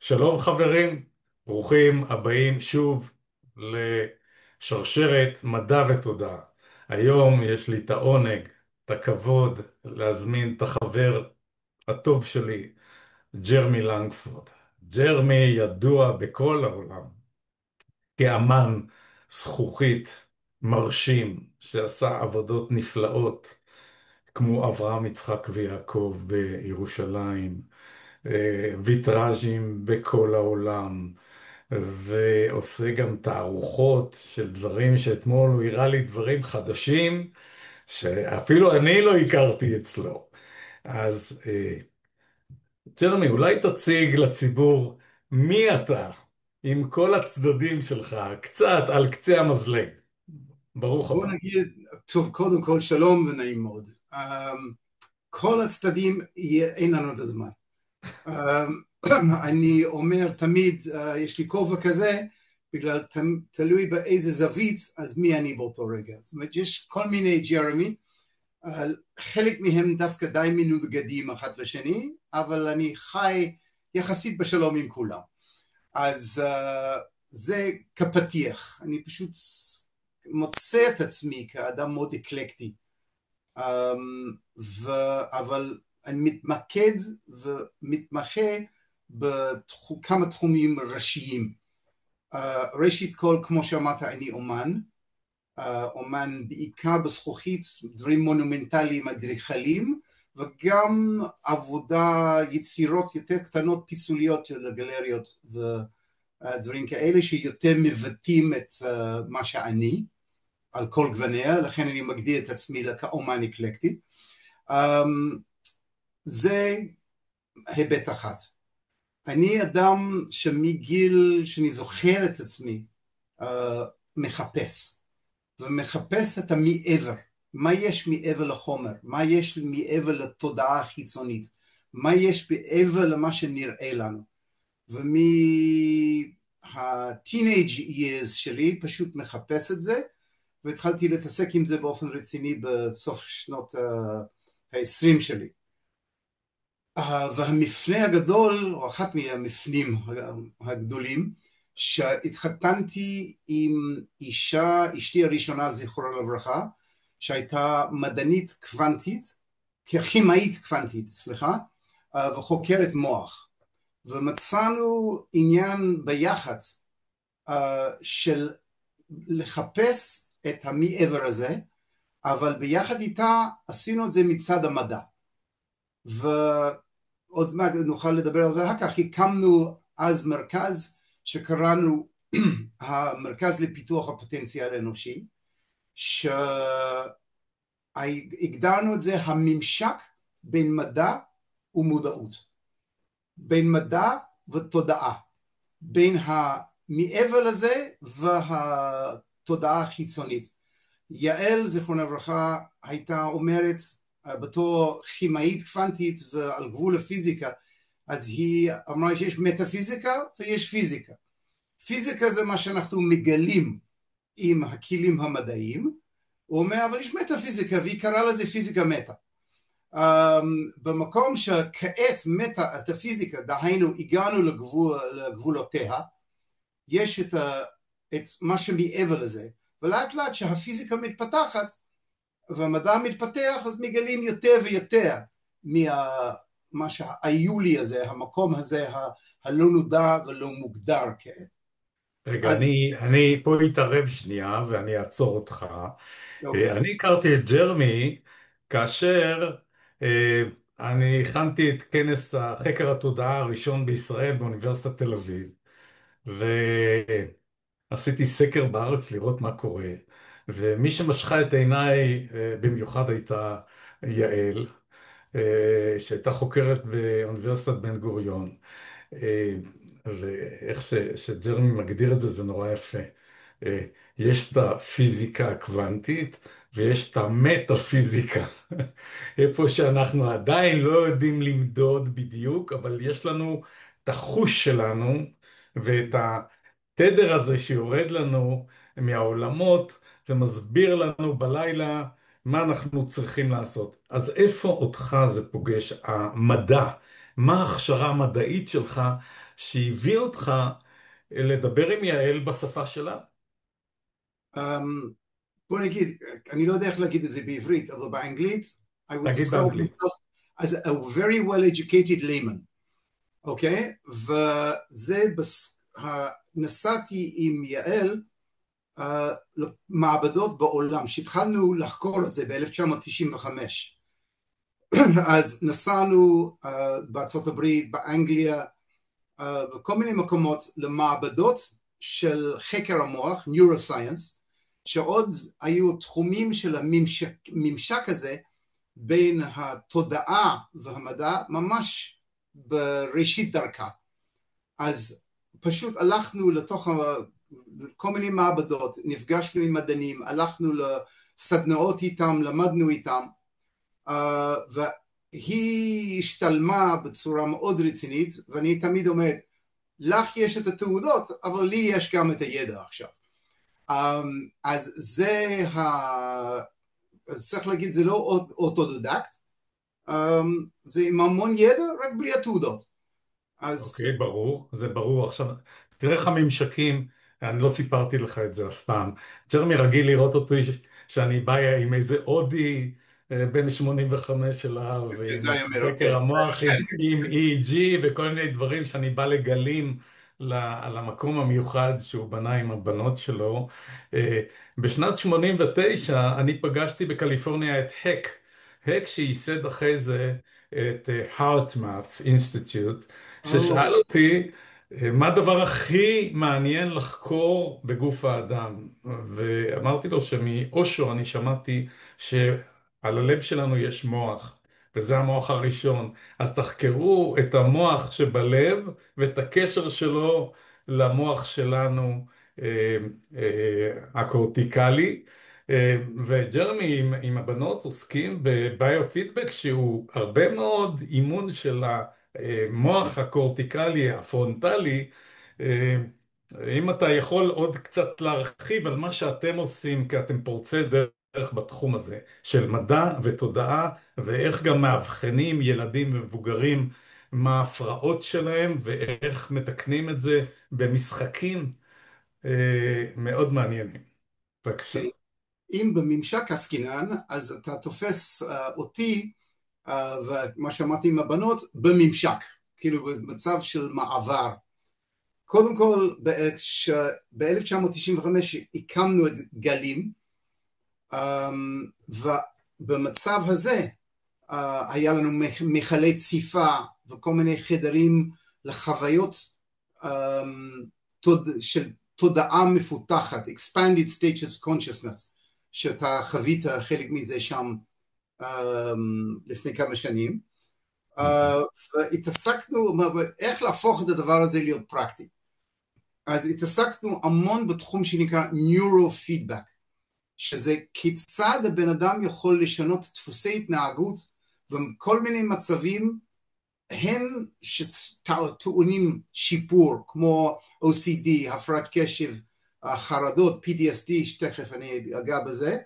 שלום חברים, ברוכים הבאים שוב לשרשרת מדע ותודעה. היום יש לי את העונג, את הכבוד להזמין את החבר הטוב שלי, ג'רמי לנגפורד. ג'רמי ידוע בכל העולם כאמן זכוכית מרשים שעשה עבודות נפלאות כמו אברהם, יצחק ויעקב בירושלים, ויטראז'ים בכל העולם, ועושה גם תערוכות של דברים שאתמול הוא הראה לי דברים חדשים שאפילו אני לא הכרתי אצלו. אז ג'רמי, אולי תציג לציבור מי אתה עם כל הצדדים שלך, קצת על קצה המזלג. ברוך בוא הבא. נגיד, טוב, קודם כל שלום ונעים מאוד. כל הצדדים, אין לנו את הזמן. אני אומר תמיד, יש לי כובע כזה, בגלל תלוי באיזה זווית, אז מי אני באותו רגע. זאת אומרת, יש כל מיני ג'רמי, חלק מהם דווקא די מנוגדים אחד לשני, אבל אני חי יחסית בשלום עם כולם. אז זה כפתיח, אני פשוט מוצא את עצמי כאדם מאוד אקלקטי, אבל אני מתמקד ומתמחה בכמה תחומים ראשיים. ראשית כל, כמו שאמרת, אני אומן, אומן בעיקר בזכוכית, דברים מונומנטליים אדריכליים, וגם עבודה, יצירות יותר קטנות פיסוליות של הגלריות ודברים כאלה שיותר מבטאים את מה שאני על כל גווניה, לכן אני מגדיר את עצמי כאומן אקלקטי. זה היבט אחת. אני אדם שמגיל שאני זוכר את עצמי מחפש, ומחפש את המעבר, מה יש מעבר לחומר, מה יש מעבר לתודעה החיצונית, מה יש מעבר למה שנראה לנו. ומהטינאג' years שלי פשוט מחפש את זה, והתחלתי להתעסק עם זה באופן רציני בסוף שנות ה-20 שלי. והמפנה הגדול, או אחת מהמפנים הגדולים, שהתחתנתי עם אשתי הראשונה זיכרונה לברכה, שהייתה מדענית קוונטית, כימאית קוונטית, סליחה, וחוקרת מוח. ומצאנו עניין ביחד של לחפש את המעבר הזה, אבל ביחד איתה עשינו את זה מצד המדע. ועוד מעט נוכל לדבר על זה אחר כך. הקמנו אז מרכז שקראנו המרכז לפיתוח הפוטנציאל האנושי, שהגדרנו את זה הממשק בין מדע ומודעות, בין מדע ותודעה, בין המעבר לזה והתודעה החיצונית. יעל זיכרונה לברכה הייתה אומרת בתור כימאית קוונטית ועל גבול הפיזיקה, אז היא אמרה שיש מטאפיזיקה ויש פיזיקה. פיזיקה זה מה שאנחנו מגלים עם הכלים המדעיים, הוא אומר אבל יש מטאפיזיקה, והיא קראה לזה פיזיקה מטה. במקום שכעת מטה את הפיזיקה, דהיינו הגענו לגבולותיה, יש את מה שמעבר לזה, ולאט לאט שהפיזיקה מתפתחת והמדע מתפתח, אז מגלים יותר ויותר מה שהיולי הזה, המקום הזה הלא נודע ולא מוגדר כעת. רגע, אז אני פה אתערב שנייה ואני אעצור אותך. אוקיי, אני הכרתי את ג'רמי כאשר אה, אני הכנתי את כנס חקר התודעה הראשון בישראל באוניברסיטת תל אביב, ועשיתי סקר בארץ לראות מה קורה, ומי שמשכה את עיניי במיוחד הייתה יעל, שהייתה חוקרת באוניברסיטת בן גוריון. אה, ואיך שג'רמי מגדיר את זה, זה נורא יפה. אה, יש את הפיזיקה הקוונטית ויש את המטאפיזיקה. איפה שאנחנו עדיין לא יודעים למדוד בדיוק, אבל יש לנו את החוש שלנו ואת התדר הזה שיורד לנו מהעולמות ומסביר לנו בלילה מה אנחנו צריכים לעשות. אז איפה אותך זה פוגש, המדע? מה ההכשרה המדעית שלך שהביא אותך לדבר עם יעל בשפה שלה? בוא נגיד, אני לא יודע איך להגיד את זה בעברית, אבל באנגלית, I would תגיד describe באנגלית. myself as a very well educated layman, אוקיי? וזה, נסעתי עם יעל למעבדות בעולם, שהתחלנו לחקור את זה ב-1995. אז נסענו בארצות הברית, באנגליה, וכל מיני מקומות למעבדות של חקר המוח, Neuroscience, שעוד היו תחומים של הממשק הזה בין התודעה והמדע ממש בראשית דרכה. אז פשוט הלכנו לתוך כל מיני מעבדות, נפגשנו עם מדענים, הלכנו לסדנאות איתם, למדנו איתם, והיא השתלמה בצורה מאוד רצינית, ואני תמיד אומרת, לך יש את התעודות, אבל לי יש גם את הידע עכשיו. אז זה, אז צריך להגיד, זה לא אוטודידקט, זה עם המון ידע, רק בלי התעודות. אז אוקיי, ברור, זה ברור. עכשיו, תראה איך הממשקים, אני לא סיפרתי לך את זה אף פעם. ג'רמי רגיל לראות אותי שאני בא עם איזה הודי בן 85 אליו, ועם זה היה מרתק. חקר המוח, עם EEG וכל מיני דברים שאני בא לגלים למקום המיוחד שהוא בנה עם הבנות שלו. בשנת 89 אני פגשתי בקליפורניה את הק שייסד אחרי זה את HeartMath Institute, ששאל אותי מה הדבר הכי מעניין לחקור בגוף האדם. ואמרתי לו שמאושו אני שמעתי שעל הלב שלנו יש מוח, וזה המוח הראשון. אז תחקרו את המוח שבלב ואת הקשר שלו למוח שלנו הקורטיקלי. וג'רמי עם הבנות עוסקים בביו-פידבק שהוא הרבה מאוד אימון של המוח הקורטיקלי הפרונטלי. אם אתה יכול עוד קצת להרחיב על מה שאתם עושים, כי אתם פורצי דרך בתחום הזה של מדע ותודעה, ואיך גם מאבחנים ילדים ומבוגרים מה ההפרעות שלהם ואיך מתקנים את זה במשחקים מאוד מעניינים. בבקשה. אם בממשק עסקינן, אז אתה תופס אותי, ומה שאמרתי עם הבנות, בממשק, כאילו במצב של מעבר. קודם כל, ב-1995 הקמנו את גלים, ובמצב הזה היה לנו מכלי ציפה וכל מיני חדרים לחוויות של תודעה מפותחת, expanded states of consciousness, שאתה חווית חלק מזה שם לפני כמה שנים, והתעסקנו איך להפוך את הדבר הזה להיות פרקטי. אז התעסקנו המון בתחום שנקרא Neurofeedback, שזה כיצד הבן אדם יכול לשנות דפוסי התנהגות וכל מיני מצבים הם שטעונים שיפור, כמו OCD, הפרעת קשב, חרדות, PTSD, שתכף אני אגע בזה,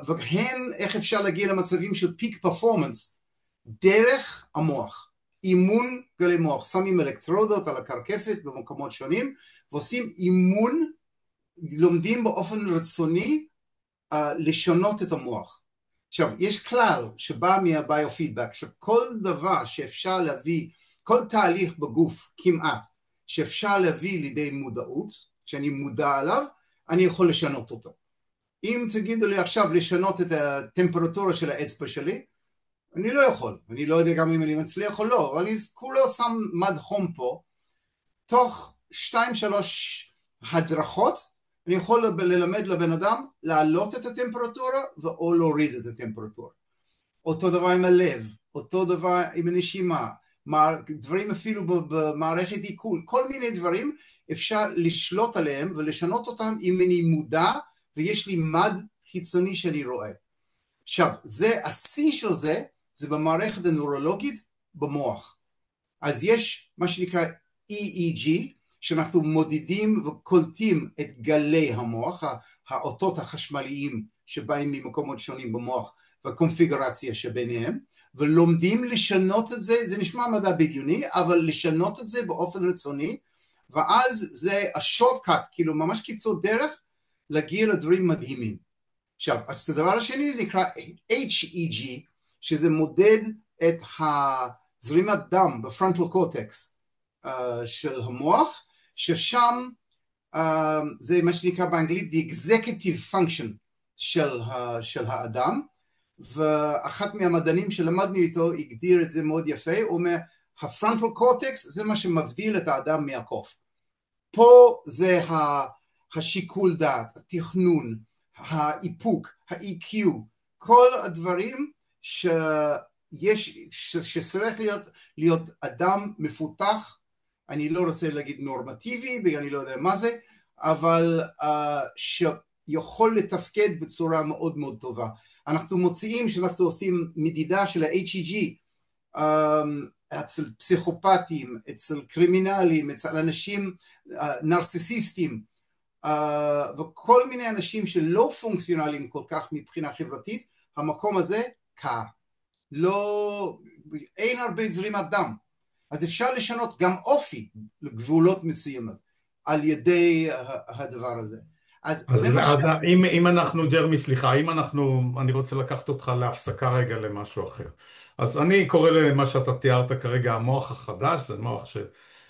והן איך אפשר להגיע למצבים של פיק פרפורמנס דרך המוח. אימון גלי מוח, שמים אלקטרודות על הקרקפת במקומות שונים, ועושים אימון, לומדים באופן רצוני לשנות את המוח. עכשיו, יש כלל שבא מהביו-פידבק, שכל דבר שאפשר להביא, כל תהליך בגוף כמעט, שאפשר להביא לידי מודעות, שאני מודע עליו, אני יכול לשנות אותו. אם תגידו לי עכשיו לשנות את הטמפרטורה של האצבע שלי, אני לא יכול, אני לא יודע גם אם אני מצליח או לא, אבל אני כולו שם מד חום פה, תוך 2-3 הדרכות, אני יכול ללמד לבן אדם להעלות את הטמפרטורה או להוריד את הטמפרטורה. אותו דבר עם הלב, אותו דבר עם הנשימה, דברים אפילו במערכת עיכול, כל מיני דברים אפשר לשלוט עליהם ולשנות אותם אם אני מודע ויש לי מד חיצוני שאני רואה. עכשיו, השיא של זה, זה במערכת הנוירולוגית במוח. אז יש מה שנקרא EEG, שאנחנו מודדים וקולטים את גלי המוח, האותות החשמליים שבאים ממקומות שונים במוח, והקונפיגרציה שביניהם, ולומדים לשנות את זה, זה נשמע מדע בדיוני, אבל לשנות את זה באופן רצוני, ואז זה השורטקאט, כאילו ממש קיצור דרך, להגיע לדברים מדהימים. עכשיו, אז הדבר השני זה נקרא HEG, שזה מודד את הזרימת דם בפרונטל קורטקס של המוח, ששם זה מה שנקרא באנגלית the executive function של האדם, ואחת מהמדענים שלמדנו איתו הגדיר את זה מאוד יפה, הוא אומר, הפרונטל קורטקס זה מה שמבדיל את האדם מהקוף. פה זה השיקול דעת, התכנון, האיפוק, ה-EQ, כל הדברים שצריך להיות אדם מפותח, אני לא רוצה להגיד נורמטיבי, בגלל אני לא יודע מה זה, אבל שיכול לתפקד בצורה מאוד מאוד טובה. אנחנו מוצאים שאנחנו עושים מדידה של ה-HEG, אצל פסיכופטים, אצל קרימינלים, אצל אנשים נרסיסיסטים, וכל מיני אנשים שלא פונקציונליים כל כך מבחינה חברתית, המקום הזה קר. לא, אין הרבה זרימת דם. אז אפשר לשנות גם אופי לגבולות מסוימות על ידי הדבר הזה. אז זה מה אם אנחנו, ג'רמי, סליחה, אני רוצה לקחת אותך להפסקה רגע למשהו אחר. אז אני קורא למה שאתה תיארת כרגע המוח החדש, זה מוח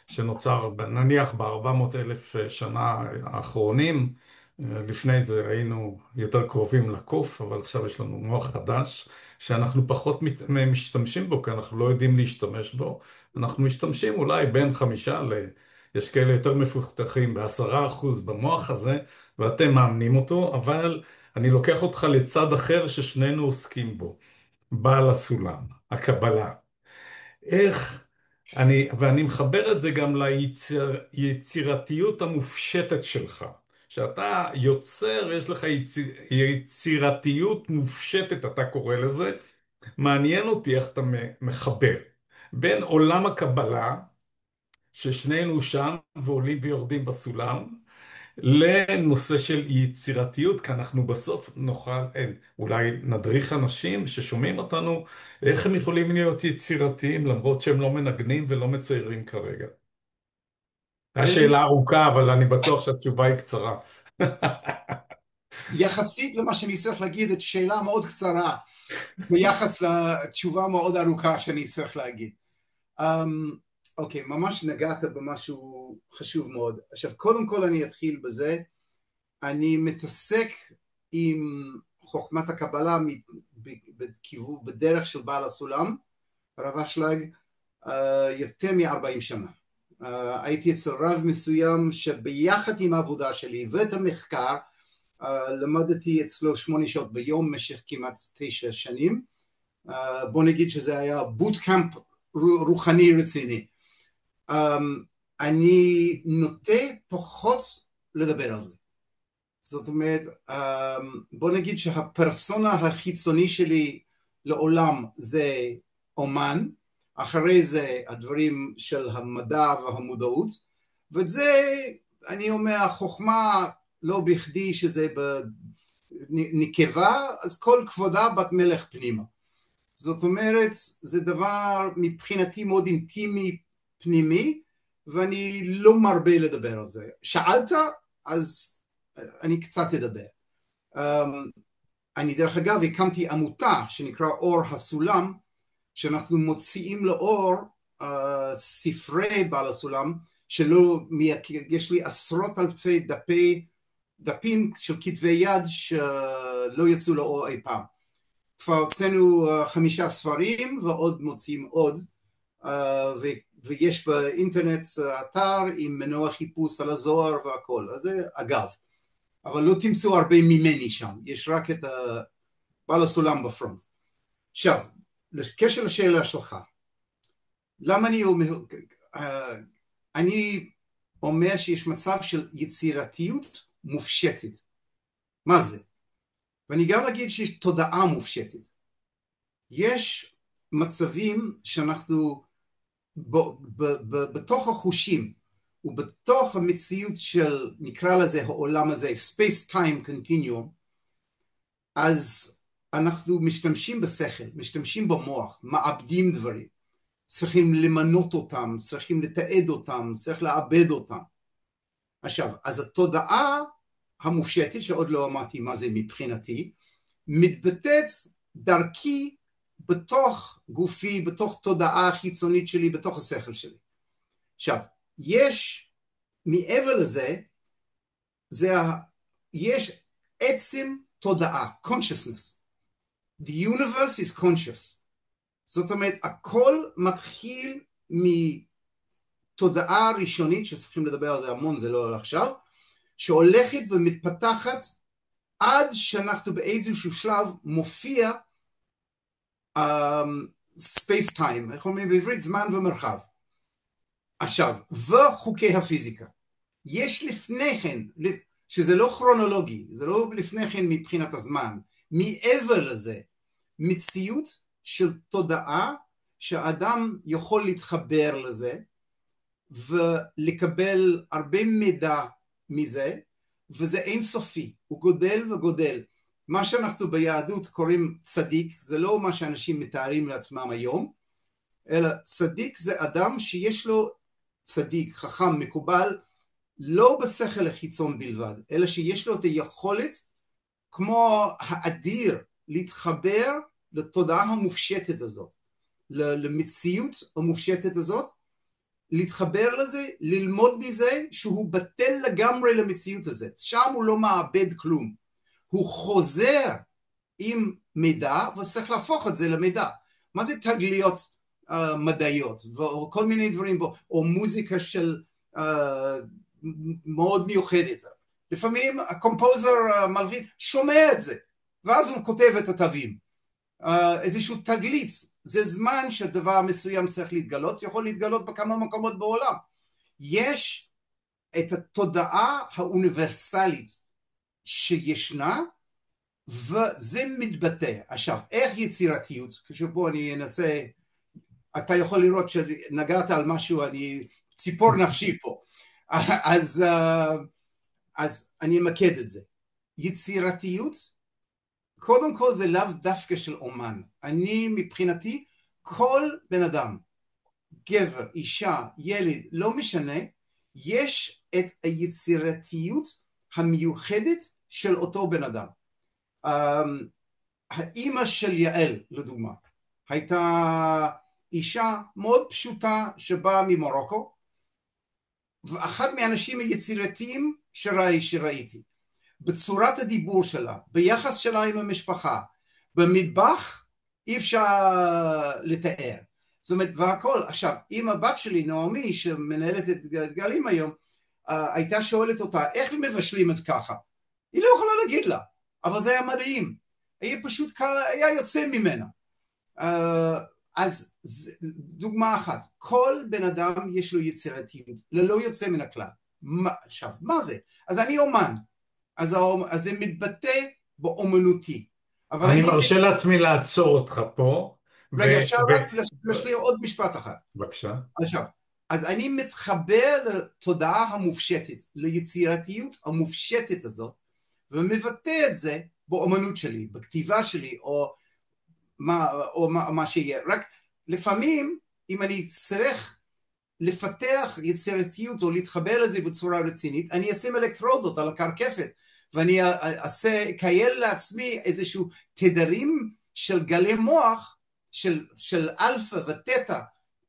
שנוצר נניח ב-400,000 שנה האחרונים, לפני זה היינו יותר קרובים לקוף, אבל עכשיו יש לנו מוח חדש, שאנחנו פחות משתמשים בו, כי אנחנו לא יודעים להשתמש בו, אנחנו משתמשים אולי בין 5 יש כאלה יותר מפותחים ב10% במוח הזה, ואתם מאמנים אותו, אבל אני לוקח אותך לצד אחר ששנינו עוסקים בו, בעל הסולם, הקבלה. איך, ואני מחבר את זה גם ליצירתיות המופשטת שלך. שאתה יוצר, יש לך יצירתיות מופשטת, אתה קורא לזה, מעניין אותי איך אתה מחבר בין עולם הקבלה, ששנינו שם ועולים ויורדים בסולם, לנושא של יצירתיות, כי אנחנו בסוף נוכל, אולי נדריך אנשים ששומעים אותנו, איך הם יכולים להיות יצירתיים למרות שהם לא מנגנים ולא מציירים כרגע. השאלה ארוכה, אבל אני בטוח שהתשובה היא קצרה. יחסית למה שאני צריך להגיד, את שאלה מאוד קצרה, ביחס לתשובה מאוד ארוכה שאני צריך להגיד. אוקיי, ממש נגעת במשהו חשוב מאוד. עכשיו, קודם כל אני אתחיל בזה, אני מתעסק עם חוכמת הקבלה בדרך של בעל הסולם, הרב אשלג, יותר מ-40 שנה. הייתי אצל רב מסוים שביחד עם העבודה שלי ואת המחקר, למדתי אצלו 8 שעות ביום במשך כמעט 9 שנים. בוא נגיד שזה היה בוטקאמפ רוחני רציני. אני נוטה פחות לדבר על זה. זאת אומרת, בוא נגיד שהפרסונה החיצוני שלי לעולם זה אומן, אחרי זה הדברים של המדע והמודעות, ואת זה אני אומר, החוכמה לא בכדי שזה נקבה, אז כל כבודה בת מלך פנימה. זאת אומרת, זה דבר מבחינתי מאוד אינטימי פנימי, ואני לא מרבה לדבר על זה. שאלת, אז אני קצת אדבר. אני דרך אגב הקמתי עמותה שנקרא אור הסולם, שאנחנו מוציאים לאור ספרי בעל הסולם, יש לי עשרות אלפי דפים של כתבי יד שלא יצאו לאור אי פעם. כבר הוצאנו 5 ספרים ועוד מוציאים עוד, ויש באינטרנט אתר עם מנוע חיפוש על הזוהר והכל, אז זה אגב, אבל לא תמצאו הרבה ממני שם, יש רק את בעל הסולם בפרונט. עכשיו, לקשר לשאלה שלך, למה אני אומר שיש מצב של יצירתיות מופשטת, מה זה? ואני גם אגיד שיש תודעה מופשטת. יש מצבים שאנחנו בתוך החושים ובתוך המציאות של, נקרא לזה העולם הזה, space time continuum, אז אנחנו משתמשים בשכל, משתמשים במוח, מאבדים דברים, צריכים למנות אותם, צריכים לתעד אותם, צריך לעבד אותם. עכשיו, אז התודעה המופשטת, שעוד לא אמרתי מה זה מבחינתי, מתבטאת דרכי בתוך גופי, בתוך תודעה חיצונית שלי, בתוך השכל שלי. עכשיו, יש מעבר לזה, יש עצם תודעה, consciousness. The universe is conscious. זאת אומרת, הכל מתחיל מתודעה ראשונית, שצריכים לדבר על זה המון, זה לא עכשיו, שהולכת ומתפתחת עד שאנחנו באיזשהו שלב מופיע space time, איך אומרים בעברית? זמן ומרחב. עכשיו, וחוקי הפיזיקה. יש לפני כן, שזה לא כרונולוגי, זה לא לפני כן מבחינת הזמן, מעבר לזה, מציאות של תודעה שהאדם יכול להתחבר לזה ולקבל הרבה מידע מזה, וזה אינסופי, הוא גודל וגודל. מה שאנחנו ביהדות קוראים צדיק, זה לא מה שאנשים מתארים לעצמם היום, אלא צדיק זה אדם שיש לו צדיק, חכם, מקובל, לא בשכל החיצון בלבד, אלא שיש לו את היכולת, כמו האדיר, להתחבר לתודעה המופשטת הזאת, למציאות המופשטת הזאת, להתחבר לזה, ללמוד מזה שהוא בטל לגמרי למציאות הזאת, שם הוא לא מאבד כלום, הוא חוזר עם מידע וצריך להפוך את זה למידע. מה זה תגליות מדעיות וכל מיני דברים, או מוזיקה של מאוד מיוחדת, לפעמים הקומפוזר מלחין שומע את זה ואז הוא כותב את התווים, איזשהו תגלית, זה זמן שדבר מסוים צריך להתגלות, יכול להתגלות בכמה מקומות בעולם. יש את התודעה האוניברסלית שישנה וזה מתבטא. עכשיו, איך יצירתיות? כשבו אני אנסה, אתה יכול לראות שנגעת על משהו, אני ציפור נפשי פה, אז אני אמקד את זה. יצירתיות, קודם כל זה לאו דווקא של אומן. אני מבחינתי, כל בן אדם, גבר, אישה, ילד, לא משנה, יש את היצירתיות המיוחדת של אותו בן אדם. האימא של יעל, לדוגמה, הייתה אישה מאוד פשוטה שבאה ממרוקו, ואחת מהאנשים היצירתיים שראיתי, בצורת הדיבור שלה, ביחס שלה עם המשפחה, במטבח, אי אפשר לתאר. זאת אומרת, והכל, עכשיו, אם הבת שלי, נעמי, שמנהלת את גלים היום, הייתה שואלת אותה, איך מבשלים את ככה? היא לא יכולה להגיד לה, אבל זה היה מדהים. היה פשוט, היה יוצא ממנה. אז דוגמה אחת, כל בן אדם יש לו יצירתיות, ללא יוצא מן הכלל. עכשיו, מה זה? אז אני אומן, אז זה מתבטא באומנותי. אבל אני מרשה לעצמי לעצור אותך פה, רגע, אפשר רק להשלים עוד משפט אחד. בבקשה. עכשיו, אז אני מתחבר לתודעה המופשטת, ליצירתיות המופשטת הזאת, ומבטא את זה באומנות שלי, בכתיבה שלי, או מה שיהיה. רק לפעמים, אם אני צריך לפתח יצירתיות או להתחבר לזה בצורה רצינית, אני אשים אלקטרודות על הקרקפת, ואני אקייל לעצמי איזשהו תדרים של גלי מוח, של אלפא ותטא,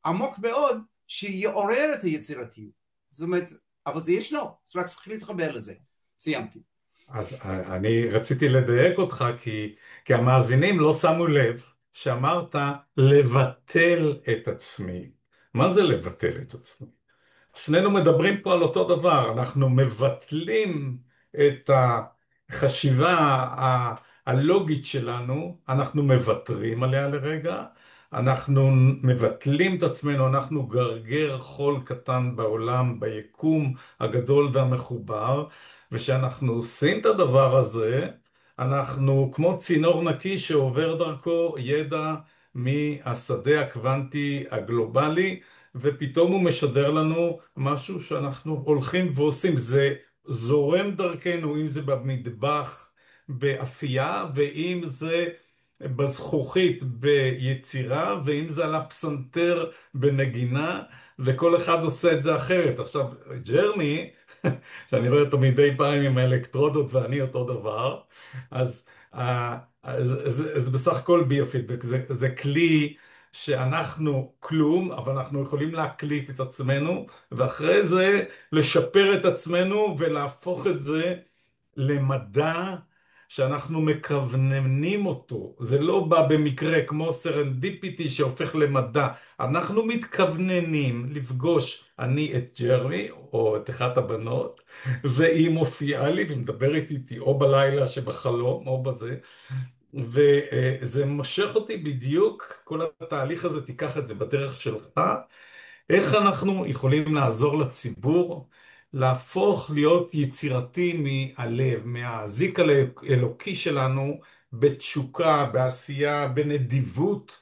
עמוק מאוד, שיעורר את היצירתיות. זאת אומרת, אבל זה ישנו, רק צריך להתחבר לזה. סיימתי. אז אני רציתי לדייק אותך, כי המאזינים לא שמו לב שאמרת לבטל את עצמי. מה זה לבטל את עצמי? שנינו מדברים פה על אותו דבר, אנחנו מבטלים את החשיבה הלוגית שלנו, אנחנו מוותרים עליה לרגע, אנחנו מבטלים את עצמנו, אנחנו גרגר חול קטן בעולם, ביקום הגדול והמחובר, ושאנחנו עושים את הדבר הזה, אנחנו כמו צינור נקי שעובר דרכו ידע מהשדה הקוונטי הגלובלי, ופתאום הוא משדר לנו משהו שאנחנו הולכים ועושים. זה זורם דרכנו, אם זה במטבח באפייה, ואם זה בזכוכית ביצירה, ואם זה על הפסנתר בנגינה, וכל אחד עושה את זה אחרת. עכשיו, ג'רני, שאני רואה אותו מדי פעם עם האלקטרודות ואני אותו דבר, אז זה בסך הכל ביופידבק, זה כלי שאנחנו כלום, אבל אנחנו יכולים להקליט את עצמנו, ואחרי זה לשפר את עצמנו ולהפוך את זה למדע שאנחנו מכווננים אותו. זה לא בא במקרה כמו סרנדיפיטי שהופך למדע. אנחנו מתכווננים לפגוש אני את ג'רני או את אחת הבנות, והיא מופיעה לי ומדברת איתי או בלילה שבחלום או בזה, וזה מושך אותי בדיוק, כל התהליך הזה, תיקח את זה בדרך שלך. איך אנחנו יכולים לעזור לציבור להפוך להיות יצירתי מהלב, מהזיק האלוקי שלנו, בתשוקה, בעשייה, בנדיבות,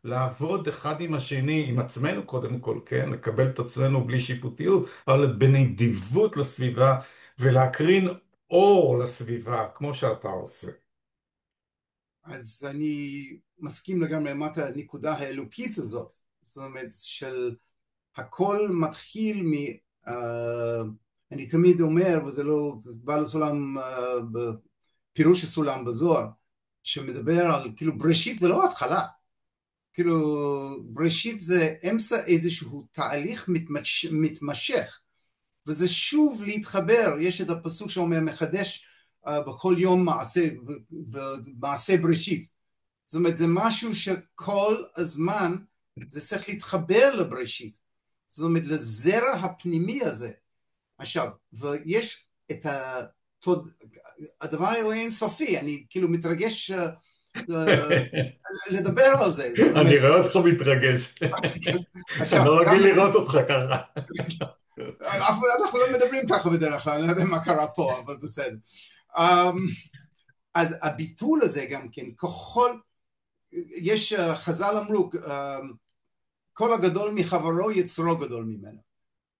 לעבוד אחד עם השני, עם עצמנו קודם כל, כן? לקבל את עצמנו בלי שיפוטיות, אבל בנדיבות לסביבה, ולהקרין אור לסביבה, כמו שאתה עושה. אז אני מסכים לגמרי עם הנקודה האלוקית הזאת, זאת אומרת של הכל מתחיל אני תמיד אומר, וזה לא, זה בא לסולם, בפירוש הסולם בזוהר, שמדבר על, כאילו בראשית זה לא התחלה, כאילו בראשית זה אמצע איזשהו תהליך מתמשך, וזה שוב להתחבר, יש את הפסוק שאומר מחדש בכל יום מעשה בראשית, זאת אומרת זה משהו שכל הזמן זה צריך להתחבר לבראשית, זאת אומרת לזרע הפנימי הזה. עכשיו, ויש את הדבר האינסופי, אני כאילו מתרגש לדבר על זה, זאת אני אומרת, רואה אותך מתרגש. אני עכשיו, לא גם רגיל לראות אותך ככה. אנחנו לא מדברים ככה בדרך כלל, אני לא יודע מה קרה פה, אבל בסדר. אז הביטול הזה גם כן, ככל, יש חז"ל אמרו, כל הגדול מחברו יצרו גדול ממנו.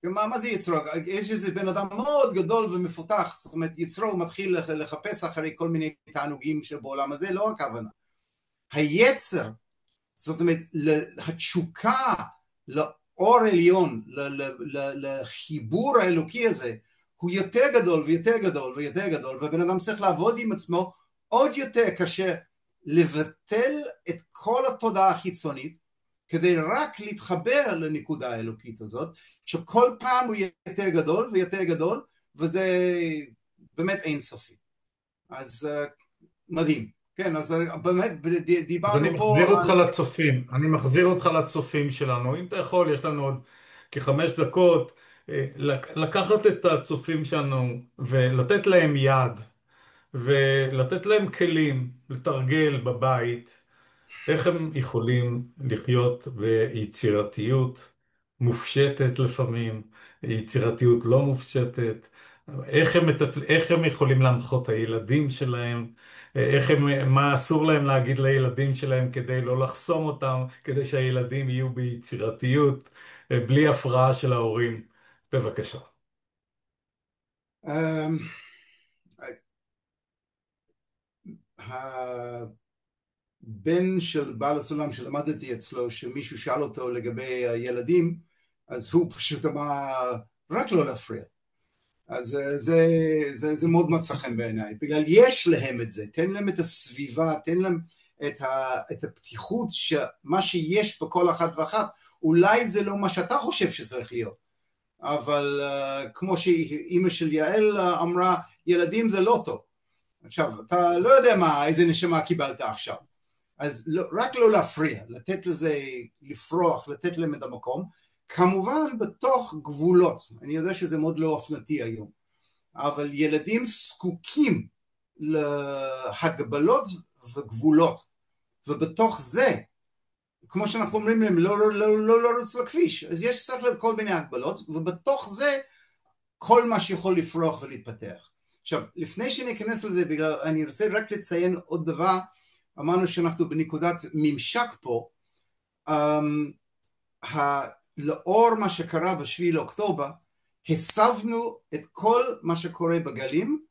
מה זה יצרו? יש איזה בן אדם מאוד גדול ומפותח, זאת אומרת יצרו מתחיל לחפש אחרי כל מיני תענוגים שבעולם הזה, לא הכוונה. היצר, זאת אומרת התשוקה לאור עליון, לחיבור האלוקי הזה, הוא יותר גדול ויותר גדול ויותר גדול, והבן אדם צריך לעבוד עם עצמו עוד יותר קשה, לבטל את כל התודעה החיצונית, כדי רק להתחבר לנקודה האלוקית הזאת, שכל פעם הוא יהיה יותר גדול ויותר גדול, וזה באמת אינסופי. אז מדהים. כן, אז באמת אז אני דיברנו מחזיר פה אותך על... לצופים, אני מחזיר אותך לצופים שלנו. אם אתה יכול, יש לנו עוד כ5 דקות, לקחת את הצופים שלנו ולתת להם יד, ולתת להם כלים לתרגל בבית, איך הם יכולים לחיות ביצירתיות מופשטת לפעמים, יצירתיות לא מופשטת, איך הם יכולים להנחות את הילדים שלהם, מה אסור להם להגיד לילדים שלהם כדי לא לחסום אותם, כדי שהילדים יהיו ביצירתיות, בלי הפרעה של ההורים. בבקשה. אמ, הבן של בעל הסולם שלמדתי אצלו, שמישהו שאל אותו לגבי הילדים, אז הוא פשוט אמר רק לא להפריע. אז זה מאוד מצא חן בעיניי, בגלל יש להם את זה, תן להם את הסביבה, תן להם את הפתיחות, שמה שיש בכל אחת ואחת, אולי זה לא מה שאתה חושב שצריך להיות, אבל כמו שאימא של יעל אמרה, ילדים זה לא טוב. עכשיו, אתה לא יודע איזה נשמה קיבלת עכשיו, אז רק לא להפריע, לתת לזה לפרוח, לתת להם את המקום, כמובן בתוך גבולות, אני יודע שזה מאוד לא אופנתי היום, אבל ילדים זקוקים להגבלות וגבולות, ובתוך זה, כמו שאנחנו אומרים להם, לא לרוץ לכביש, אז יש צריך כל מיני הגבלות, ובתוך זה כל מה שיכול לפרוח ולהתפתח. עכשיו, לפני שניכנס לזה, אני רוצה רק לציין עוד דבר, אמרנו שאנחנו בנקודת ממשק פה, לאור מה שקרה בשביעי לאוקטובר, הסבנו את כל מה שקורה בגלים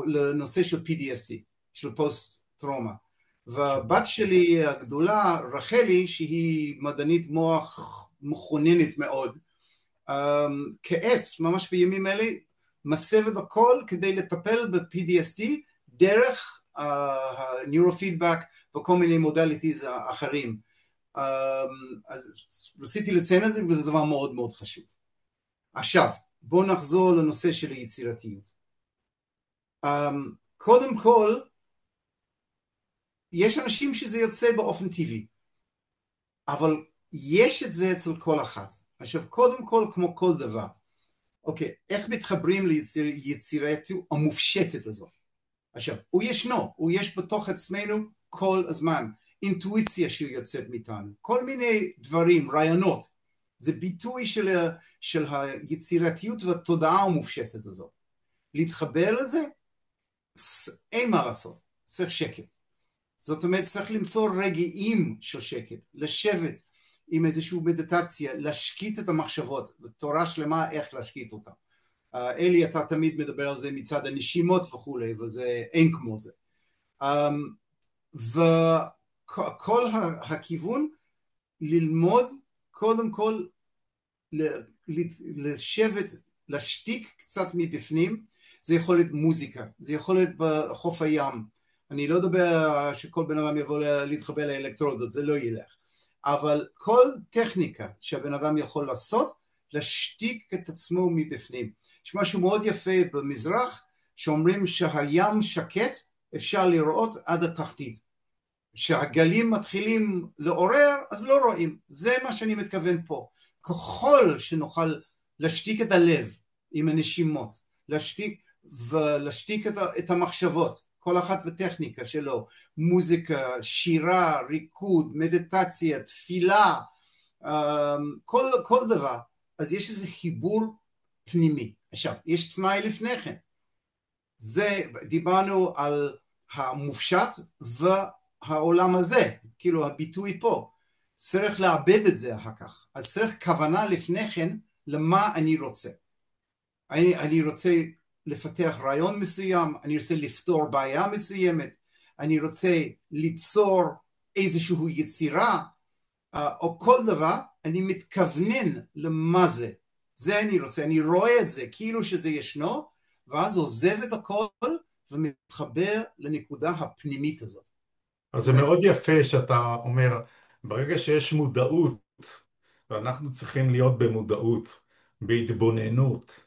לנושא של PTSD, של פוסט טראומה. והבת שלי הגדולה, רחלי, שהיא מדענית מוח מכוננת מאוד, כעת, ממש בימים אלה, מסבת הכל כדי לטפל ב-PTSD דרך ה-Neurofeedback וכל מיני מודליטיז אחרים. אז רציתי לציין את זה, וזה דבר מאוד מאוד חשוב. עכשיו, בואו נחזור לנושא של היצירתיות. קודם כל, יש אנשים שזה יוצא באופן טבעי, אבל יש את זה אצל כל אחת. עכשיו, קודם כל, כמו כל דבר, אוקיי, איך מתחברים ליצירתיות המופשטת הזאת? עכשיו, הוא יש בתוך עצמנו כל הזמן, אינטואיציה שיוצאת מאיתנו, כל מיני דברים, רעיונות, זה ביטוי של היצירתיות והתודעה המופשטת הזאת. להתחבר לזה, אין מה לעשות, צריך שקט. זאת אומרת, צריך למצוא רגעים של שקט, לשבת עם איזושהי מדיטציה, להשקיט את המחשבות, ותורה שלמה איך להשקיט אותה. אלי, אתה תמיד מדבר על זה מצד הנשימות וכולי, וזה אין כמו זה. וכל הכיוון ללמוד קודם כל לשבת, להשתיק קצת מבפנים, זה יכול להיות מוזיקה, זה יכול להיות בחוף הים, אני לא יודע שכל בן אדם יבוא להתחבר לאלקטרודות, זה לא ילך, אבל כל טכניקה שהבן אדם יכול לעשות, להשתיק את עצמו מבפנים. יש משהו מאוד יפה במזרח, שאומרים שהים שקט, אפשר לראות עד התחתית. כשהגלים מתחילים לעורר, אז לא רואים. זה מה שאני מתכוון פה. ככל שנוכל להשתיק את הלב עם הנשימות, ולהשתיק את המחשבות, כל אחת בטכניקה שלו, מוזיקה, שירה, ריקוד, מדיטציה, תפילה, כל דבר, אז יש איזה חיבור פנימי. עכשיו, יש תנאי לפני כן. דיברנו על המופשט והעולם הזה, כאילו הביטוי פה. צריך לאבד את זה אחר כך. אז צריך כוונה לפני כן למה אני רוצה. אני רוצה לפתח רעיון מסוים, אני רוצה לפתור בעיה מסוימת, אני רוצה ליצור איזושהי יצירה, או כל דבר, אני מתכוונן למה זה. זה אני רוצה, אני רואה את זה כאילו שזה ישנו, ואז עוזב את הכל ומתחבר לנקודה הפנימית הזאת. אז זאת זה אומרת, מאוד יפה שאתה אומר, ברגע שיש מודעות, ואנחנו צריכים להיות במודעות, בהתבוננות,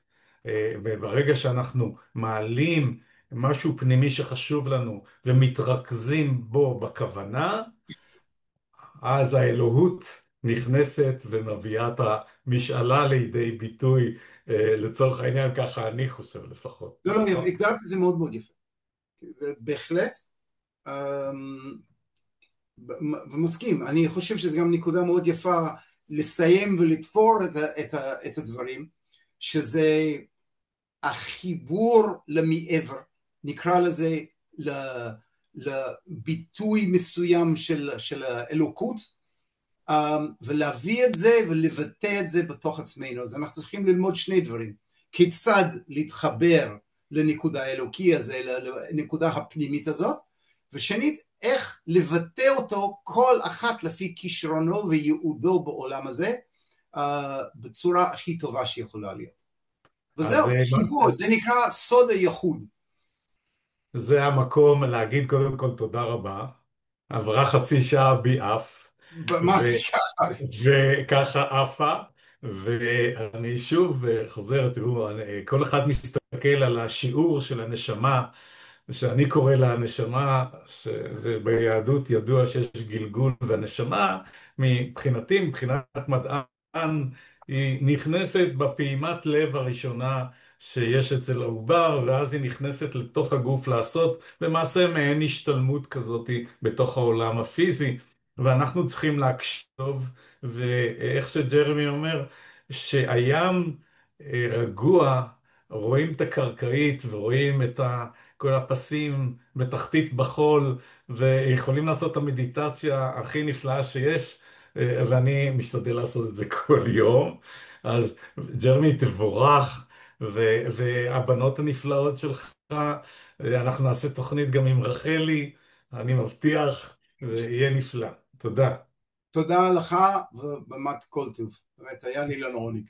וברגע שאנחנו מעלים משהו פנימי שחשוב לנו ומתרכזים בו בכוונה, אז האלוהות נכנסת ומביאה את המשאלה לידי ביטוי, לצורך העניין, ככה אני חושב לפחות, לא, נכון? הגדרת את זה מאוד מאוד יפה. בהחלט, ומסכים, אני חושב שזו גם נקודה מאוד יפה לסיים ולתפור את הדברים, שזה החיבור למעבר, נקרא לזה לביטוי מסוים של האלוקות, ולהביא את זה ולבטא את זה בתוך עצמנו. אז אנחנו צריכים ללמוד שני דברים, כיצד להתחבר לנקודה האלוקי הזה, לנקודה הפנימית הזאת, ושנית, איך לבטא אותו כל אחת לפי כישרונו וייעודו בעולם הזה, בצורה הכי טובה שיכולה להיות. אז וזהו, חיבור, זה נקרא סוד הייחוד. זה המקום להגיד קודם כל תודה רבה. עברה חצי שעה בי עף, מה זה ככה? וככה עפה, ואני שוב חוזר, תראו, כל אחד מסתכל על השיעור של הנשמה, שאני קורא לה הנשמה, שזה ביהדות ידוע שיש גלגול, והנשמה מבחינתי, מבחינת מדען, היא נכנסת בפעימת לב הראשונה שיש אצל העובר, ואז היא נכנסת לתוך הגוף לעשות למעשה מעין השתלמות כזאת בתוך העולם הפיזי, ואנחנו צריכים להקשוב, ואיך שג'רמי אומר, שהים רגוע, רואים את הקרקעית ורואים את כל הפסים בתחתית בחול, ויכולים לעשות את המדיטציה הכי נפלאה שיש, ואני משתדל לעשות את זה כל יום. אז ג'רמי, תבורך, והבנות הנפלאות שלך, אנחנו נעשה תוכנית גם עם רחלי, אני מבטיח, ויהיה נפלא. תודה. תודה לך ובמת כל טוב. באמת היה לי לעונג.